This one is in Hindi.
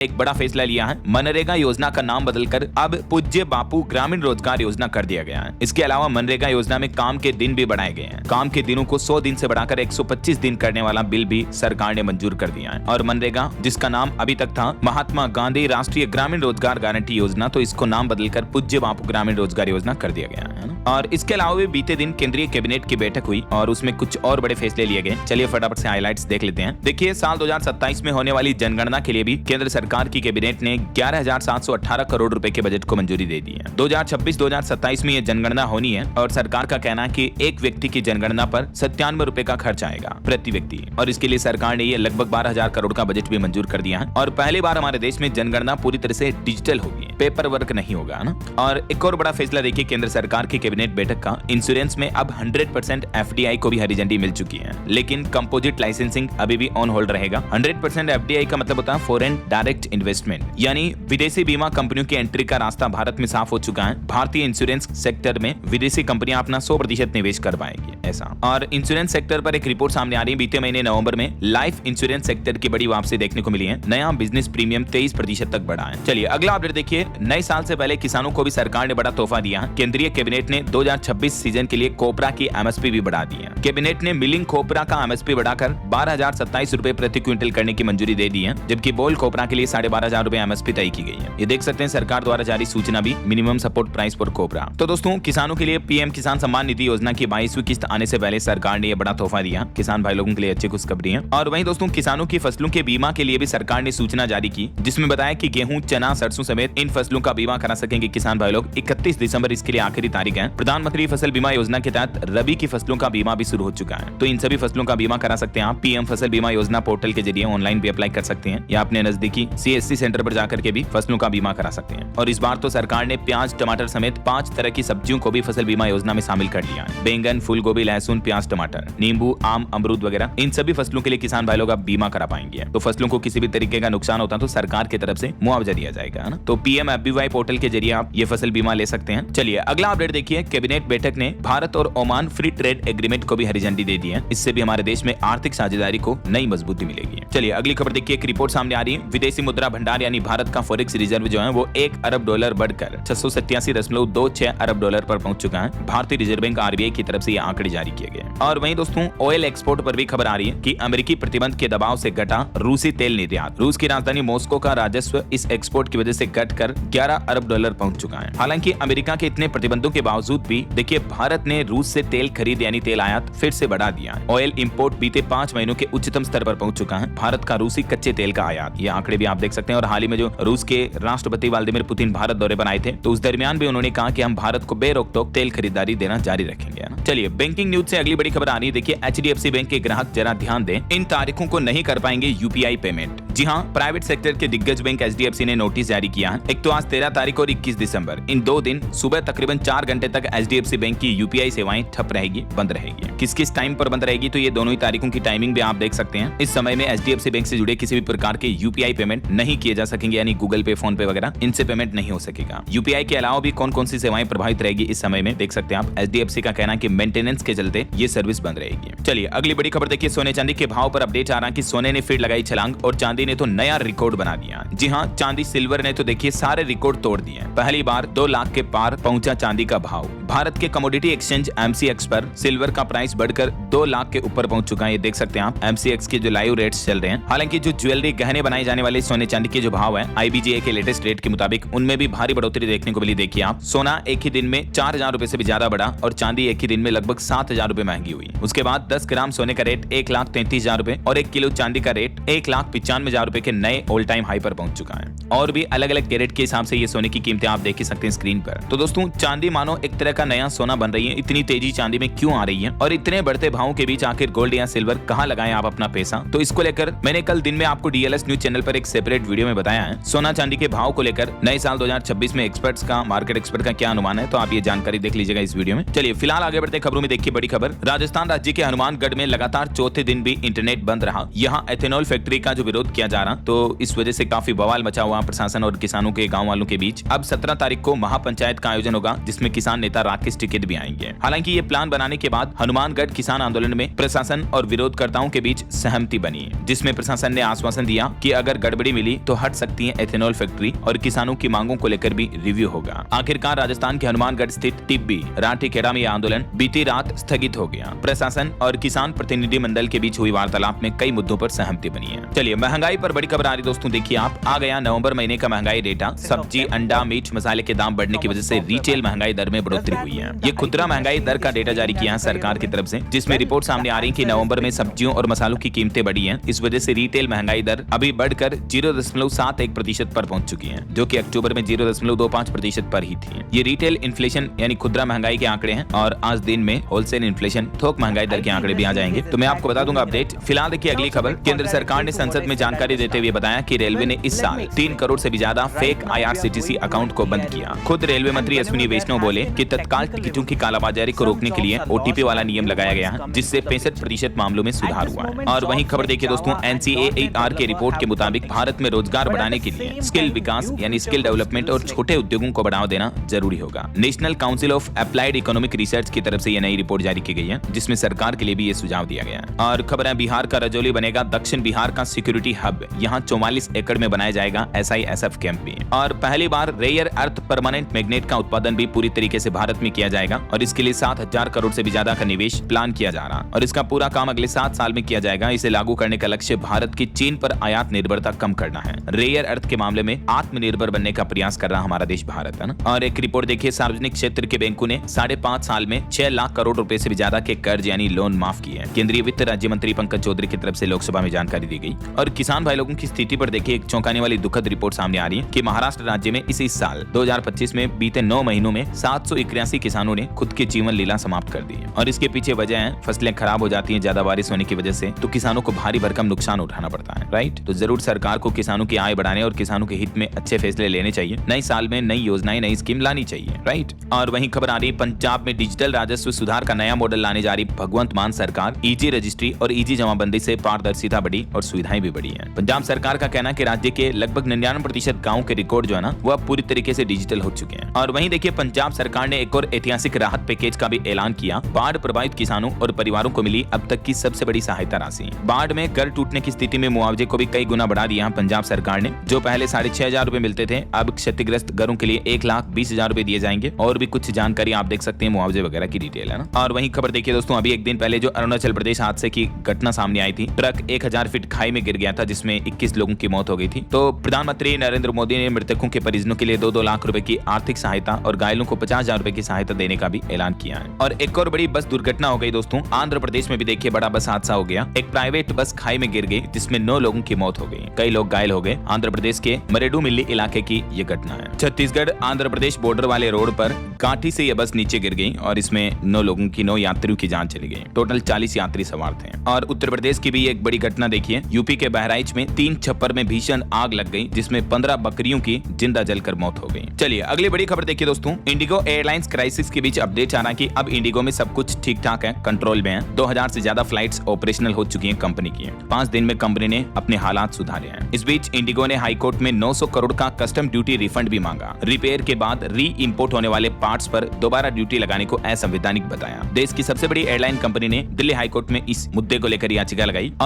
एक बड़ा फैसला लिया है। मनरेगा योजना का नाम बदलकर अब पूज्य बापू ग्रामीण रोजगार योजना कर दिया गया है। इसके अलावा मनरेगा योजना में काम के दिन भी बढ़ाए गए हैं। काम के दिनों को 100 दिन से बढ़ाकर 125 दिन करने वाला बिल भी सरकार ने मंजूर कर दिया है। और मनरेगा, जिसका नाम अभी तक था महात्मा गांधी राष्ट्रीय ग्रामीण रोजगार गारंटी योजना, तो इसको नाम बदलकर पूज्य बापू ग्रामीण रोजगार योजना कर दिया गया है। और इसके अलावा भी बीते दिन केंद्रीय कैबिनेट की बैठक हुई और उसमें कुछ और बड़े फैसले लिए गए। चलिए फटाफट से हाइलाइट्स देख लेते हैं। देखिए, साल 2027 में होने वाली जनगणना के लिए भी केंद्र सरकार की कैबिनेट ने 11,718 करोड़ रुपए के बजट को मंजूरी दे दी है। 2026-2027 में ये जनगणना होनी है और सरकार का कहना है कि एक व्यक्ति की जनगणना पर 97 रुपए का खर्च आएगा प्रति व्यक्ति, और इसके लिए सरकार ने ये लगभग 12,000 करोड़ का बजट भी मंजूर कर दिया है। और पहली बार हमारे देश में जनगणना पूरी तरह से डिजिटल होगी, पेपर वर्क नहीं होगा ना। और एक और बड़ा फैसला देखिए, केंद्र सरकार की कैबिनेट बैठक का, इंश्योरेंस में अब 100% FDI को भी हरी झंडी मिल चुकी है, लेकिन कंपोजिट लाइसेंसिंग अभी भी ऑन होल्ड रहेगा। 100% FDI का मतलब होता है फॉरेन डायरेक्ट इन्वेस्टमेंट, यानी विदेशी बीमा कंपनियों की एंट्री का रास्ता भारत में साफ हो चुका है। भारतीय इंश्योरेंस सेक्टर में विदेशी कंपनियां अपना 100% निवेश कर पाएंगी ऐसा। और इंश्योरेंस सेक्टर पर एक रिपोर्ट सामने आ रही है। बीते महीने नवंबर में लाइफ इंश्योरेंस सेक्टर की बड़ी वापसी देखने को मिली है। नया बिजनेस प्रीमियम 23% तक बढ़ा है। चलिए अगला अपडेट देखिए। नए साल से पहले किसानों को भी सरकार ने बड़ा तोहफा दिया है। केंद्रीय कैबिनेट ने 2026 सीजन के लिए कोपरा की MSP भी बढ़ा दी है। कैबिनेट ने मिलिंग कोपरा का MSP बढ़ाकर 12,027 रुपए प्रति क्विंटल करने की मंजूरी दे दी है, जबकि बोल कोपरा के लिए 12,500 रुपए MSP तय की गई है। ये देख सकते हैं सरकार द्वारा जारी सूचना भी, मिनिमम सपोर्ट प्राइस फॉर कोपरा। तो दोस्तों, किसानों के लिए PM किसान सम्मान निधि योजना की 22वीं किस्त आने से पहले सरकार ने यह बड़ा तोहफा दिया। किसान भाई लोगों के लिए अच्छी खुशखबरी है। और वहीं दोस्तों, किसानों की फसलों के बीमा के लिए भी सरकार ने सूचना जारी की, जिसमें बताया कि गेहूं, चना, सरसों समेत इन फसलों का बीमा करा सकेंगे किसान भाई लोग। 31 दिसंबर इसके लिए आखिरी तारीख है। प्रधानमंत्री फसल बीमा योजना के तहत रबी की फसलों का बीमा भी शुरू हो चुका है, तो इन सभी फसलों का बीमा करा सकते हैं आप। PM फसल बीमा योजना पोर्टल के जरिए ऑनलाइन भी अप्लाई कर सकते हैं, या अपने नजदीकी CSC सेंटर पर जाकर के भी फसलों का बीमा करा सकते हैं। और इस बार तो सरकार ने प्याज, टमाटर समेत 5 तरह की सब्जियों को भी फसल बीमा योजना में शामिल कर लिया है। बैंगन, फूल गोभी, लहसुन, प्याज, टमाटर, नींबू, आम, अमरूद वगैरह, इन सभी फसलों के लिए किसान भाई लोग अब बीमा करा पाएंगे। तो फसलों को किसी भी तरीके का नुकसान होता है तो सरकार की तरफ से मुआवजा दिया जाएगा ना। तो PM FBY पोर्टल के जरिए आप ये फसल बीमा ले सकते हैं। चलिए अगला अपडेट देखिए। कैबिनेट बैठक ने भारत और ओमान फ्री ट्रेड एग्रीमेंट को भी हरी झंडी दे दी है। इससे भी हमारे देश में आर्थिक साझेदारी को नई मजबूती मिलेगी। चलिए अगली खबर देखिए। एक रिपोर्ट सामने आ रही है। विदेशी मुद्रा भंडार यानी भारत का फॉरेक्स रिजर्व जो है वो $1 अरब बढ़कर 687.26 अरब डॉलर पर पहुंच चुका है। भारतीय रिजर्व बैंक RBI की तरफ से ये आंकड़े जारी किए गए। और वहीं दोस्तों, ऑयल एक्सपोर्ट पर भी खबर आ रही है कि अमेरिकी प्रतिबंध के दबाव से घटा रूसी तेल निर्यात। रूस की राजधानी मॉस्को का राजस्व इस एक्सपोर्ट की वजह से घटकर $11 अरब पहुंच चुका है। हालांकि अमेरिका के इतने प्रतिबंधों के बावजूद भी देखिए, भारत ने रूस से तेल खरीद यानी तेल आयात फिर से बढ़ा दिया है। ऑयल इंपोर्ट बीते 5 महीनों के उच्चतम स्तर पर पहुंच चुका है। भारत का रूसी कच्चे तेल का आयात, ये आंकड़े भी आप देख सकते हैं। और हाल ही में जो रूस के राष्ट्रपति व्लादिमीर पुतिन भारत दौरे पर आए थे, तो उस दरमियान भी उन्होंने कहा कि हम भारत को बेरोक-टोक तेल खरीदारी देना जारी रखेंगे। चलिए बैंकिंग न्यूज से अगली बड़ी खबर आ रही है। देखिए, HDFC बैंक के ग्राहक जरा ध्यान दें, इन तारीखों को नहीं कर पाएंगे UPI पेमेंट। जी हाँ, प्राइवेट सेक्टर के दिग्गज बैंक HDFC ने नोटिस जारी किया है। एक तो आज 13 तारीख और 21 दिसंबर, इन 2 दिन सुबह तकरीबन 4 घंटे तक HDFC बैंक की UPI सेवाएं ठप रहेगी, बंद रहेगी। किस किस टाइम पर बंद रहेगी, तो ये दोनों ही तारीखों की टाइमिंग भी आप देख सकते हैं। इस समय में HDFC बैंक से जुड़े किसी भी प्रकार के UPI पेमेंट नहीं किए जा सकेंगे, यानी गूगल पे, फोन पे वगैरह, इनसे पेमेंट नहीं हो सकेगा। UPI के अलावा भी कौन कौन सी सेवाएं प्रभावित रहेगी इस समय में देख सकते हैं आप। HDFC का कहना है कि मेंटेनेंस के चलते ये सर्विस बंद रहेगी। चलिए अगली बड़ी खबर देखिए। सोने चांदी के भाव पर अपडेट आ रहा है कि सोने ने फिर लगाई छलांग और चांदी ने तो नया रिकॉर्ड बना दिया। जी हाँ, चांदी सिल्वर ने तो देखिए सारे रिकॉर्ड तोड़ दिए। पहली बार 2 लाख के पार पहुंचा चांदी का भाव। भारत के कमोडिटी एक्सचेंज MCX पर सिल्वर का प्राइस बढ़कर 2 लाख के ऊपर पहुंच चुका है। ये देख सकते हैं आप MCX के जो लाइव रेट्स चल रहे हैं। हालांकि जो ज्वेलरी, गहने बनाए जाने वाले सोने चांदी के जो भाव है IBGA के लेटेस्ट रेट के मुताबिक, उनमें भी भारी बढ़ोतरी देखने को मिली। देखिए आप, सोना एक ही दिन में 4,000 रुपए से भी ज्यादा बढ़ा और चांदी एक ही दिन में लगभग 7,000 रुपए महंगी हुई। उसके बाद 10 ग्राम सोने का रेट 1,33,000 रुपए और 1 किलो चांदी का रेट 1,95,000 रुपए के नए ऑल टाइम हाई पर पहुंच चुका है। और भी अलग अलग कैरेट के हिसाब से ये सोने की कीमतें आप देख ही सकते हैं स्क्रीन पर। तो दोस्तों, चांदी मानो एक तरह का नया सोना बन रही है। इतनी तेजी चांदी में क्यों आ रही है और इतने बढ़ते भावों के बीच आखिर गोल्ड या सिल्वर कहां लगाएं आप अपना पैसा, तो इसको लेकर मैंने कल दिन में आपको DLS न्यूज चैनल पर एक सेपरेट वीडियो में बताया है। सोना चांदी के भाव को लेकर नए साल 2026 में एक्सपर्ट्स का, मार्केट एक्सपर्ट का क्या अनुमान है, तो आप ये जानकारी देख लीजिएगा इस वीडियो में। चलिए फिलहाल आगे बढ़ते खबरों में देखिए बड़ी खबर। राजस्थान राज्य के हनुमानगढ़ में लगातार चौथे दिन भी इंटरनेट बंद रहा। यहाँ एथेनॉल फैक्ट्री का जो विरोध किया किया जा रहा, तो इस वजह से काफी बवाल मचा हुआ प्रशासन और किसानों के गाँव वालों के बीच। अब 17 तारीख को महापंचायत का आयोजन होगा, जिसमें किसान नेता राकेश टिकैत भी आएंगे। हालांकि ये प्लान बनाने के बाद हनुमानगढ़ किसान आंदोलन में प्रशासन और विरोधकर्ताओं के बीच सहमति बनी, जिसमें प्रशासन ने आश्वासन दिया कि अगर गड़बड़ी मिली तो हट सकती है एथेनॉल फैक्ट्री और किसानों की मांगों को लेकर भी रिव्यू होगा। आखिरकार राजस्थान के हनुमानगढ़ स्थित टिब्बी राठीखेड़ा में यह आंदोलन बीती रात स्थगित हो गया। प्रशासन और किसान प्रतिनिधि मंडल के बीच हुई वार्तालाप में कई मुद्दों पर सहमति बनी है। चलिए महंगाई पर बड़ी खबर आ रही दोस्तों, देखिए आप, आ गया नवंबर महीने का महंगाई डेटा। सब्जी, अंडा, मीट, मसाले के दाम बढ़ने की वजह से रिटेल महंगाई दर में बढ़ोतरी हुई है। ये खुदरा महंगाई दर का डेटा जारी किया है सरकार की तरफ से, जिसमें रिपोर्ट सामने आ रही है कि नवंबर में सब्जियों और मसालों की कीमतें बढ़ी हैं। इस वजह से रिटेल महंगाई दर अभी बढ़कर 0.71% पर पहुंच चुकी है, जो कि अक्टूबर में 0.25% पर ही थी। ये रिटेल इन्फ्लेशन यानी खुदरा महंगाई के आंकड़े हैं, और आज दिन में होलसेल इन्फ्लेशन थोक महंगाई दर के आंकड़े भी आ जाएंगे, तो मैं आपको बता दूंगा अपडेट। फिलहाल देखिए अगली खबर। केंद्र सरकार ने संसद में जानकारी देते हुए बताया कि रेलवे ने इस साल 3 करोड़ से भी ज्यादा फेक IRCTC अकाउंट को बंद किया। खुद रेलवे मंत्री अश्विनी वैष्णव बोले कि तत्काल टिकटों की कालाबाजारी को रोकने के लिए OTP वाला नियम लगाया गया है, जिससे 65% मामलों में सुधार हुआ है। और वहीं खबर देखिए दोस्तों, NCAAR के रिपोर्ट के मुताबिक भारत में रोजगार बढ़ाने के लिए स्किल विकास यानी स्किल डेवलपमेंट और छोटे उद्योगों को बढ़ावा देना जरूरी होगा। National council of applied economic research की तरफ से यह नई रिपोर्ट जारी की गई है, जिसमें सरकार के लिए भी ये सुझाव दिया गया है। और खबर है, बिहार का रजौली बनेगा दक्षिण बिहार का सिक्योरिटी हब। यहाँ 44 एकड़ में बनाया जाएगा SISF कैंप भी। और पहली बार रेयर अर्थ परमानेंट मैग्नेट का उत्पादन भी पूरी तरीके से भारत में किया जाएगा, और इसके लिए 7,000 करोड़ से भी ज्यादा का निवेश प्लान किया जा रहा, और इसका पूरा काम अगले 7 साल में किया जाएगा। इसे लागू करने का लक्ष्य भारत की चीन पर आयात निर्भरता कम करना है। रेयर अर्थ के मामले में आत्मनिर्भर बनने का प्रयास कर रहा हमारा देश भारत है ना। और एक रिपोर्ट देखिए, सार्वजनिक क्षेत्र के बैंकों ने 5.5 साल में 6 लाख करोड़ रुपए से भी ज्यादा के कर्ज यानी लोन माफ किए हैं। केंद्रीय वित्त राज्य मंत्री पंकज चौधरी की तरफ से लोकसभा में जानकारी दी गई। और किसान भाई लोगों की स्थिति पर देखिए एक चौंकाने वाली दुखद रिपोर्ट सामने आ रही है कि महाराष्ट्र राज्य में इस साल 2025 में बीते 9 महीनों में 781 किसानों ने खुद की जीवन लीला समाप्त कर दी है। और इसके पीछे वजह है फसलें खराब हो जाती हैं ज्यादा बारिश होने की वजह से, तो किसानों को भारी भरकम नुकसान उठाना पड़ता है, राइट। तो जरूर सरकार को किसानों की आय बढ़ाने और किसानों के हित में अच्छे फैसले लेने चाहिए। नए साल में नई योजनाएं, नई स्कीम लानी चाहिए, राइट। और वहीं खबर आ रही, पंजाब में डिजिटल राजस्व सुधार का नया मॉडल लाने जा रही भगवंत मान सरकार। ईजी रजिस्ट्री और ईजी जमाबंदी से पारदर्शिता बढ़ी और सुविधाएं भी बढ़ी है। पंजाब सरकार का कहना है कि राज्य के लगभग 99% गाँव के रिकॉर्ड जो है ना, वो अब पूरी तरीके से डिजिटल हो चुके हैं। और वहीं देखिए पंजाब सरकार ने एक और ऐतिहासिक राहत पैकेज का भी ऐलान किया। बाढ़ प्रभावित किसानों और परिवारों को मिली अब तक की सबसे बड़ी सहायता राशि। बाढ़ में घर टूटने की स्थिति में मुआवजे को भी कई गुना बढ़ा दिया पंजाब सरकार ने। जो पहले 6,500 रुपए मिलते थे, अब क्षतिग्रस्त घरों के लिए 1,20,000 रुपए दिए जाएंगे। और भी कुछ जानकारी आप देख सकते हैं मुआवजे वगैरह की डिटेल है ना। और वहीं खबर देखिए दोस्तों, अभी एक दिन पहले जो अरुणाचल प्रदेश हादसे की घटना सामने आई थी, ट्रक 1000 फीट खाई में गिर गया था, जिसमें 21 लोगों की मौत हो गई थी। तो प्रधानमंत्री नरेंद्र मोदी ने मृतकों के परिजनों के लिए 2-2 लाख रुपए की आर्थिक सहायता और घायलों को 50,000 रुपए की सहायता देने का भी ऐलान किया है। और एक और बड़ी बस दुर्घटना हो गई दोस्तों, आंध्र प्रदेश में भी देखिए बड़ा बस हादसा हो गया। एक प्राइवेट बस खाई में गिर गई, जिसमें 9 लोगों की मौत हो गई, कई लोग घायल हो गए। आंध्र प्रदेश के मरेडुमिल्ली इलाके की ये घटना है। छत्तीसगढ़ आंध्र प्रदेश बॉर्डर वाले रोड पर काठी से यह बस नीचे गिर गई, और इसमें 9 यात्रियों की जान चली गई। टोटल 40 यात्री सवार थे। और उत्तर प्रदेश की भी एक बड़ी घटना देखिए, यूपी के बहराइच में 3 छप्पर में भीषण आग लग गई, जिसमें 15 बकरियों की जिंदा जलकर मौत हो गई। चलिए अगली बड़ी खबर देखिए दोस्तों, इंडिगो एयरलाइंस क्राइसिस के बीच अपडेट आ रहा है कि अब इंडिगो में सब कुछ ठीक ठाक है, कंट्रोल में है। 2000 से ज्यादा फ्लाइट्स ऑपरेशनल हो चुकी हैं कंपनी की। 5 दिन में कंपनी ने अपने हालात सुधारे हैं। इस बीच इंडिगो ने हाईकोर्ट में 900 करोड़ का कस्टम ड्यूटी रिफंड भी मांगा। रिपेयर के बाद री इंपोर्ट होने वाले पार्ट्स पर दोबारा ड्यूटी लगाने को असंवैधानिक बताया। देश की सबसे बड़ी एयरलाइन कंपनी ने दिल्ली हाईकोर्ट में इस मुद्दे को लेकर याचिका लगाई।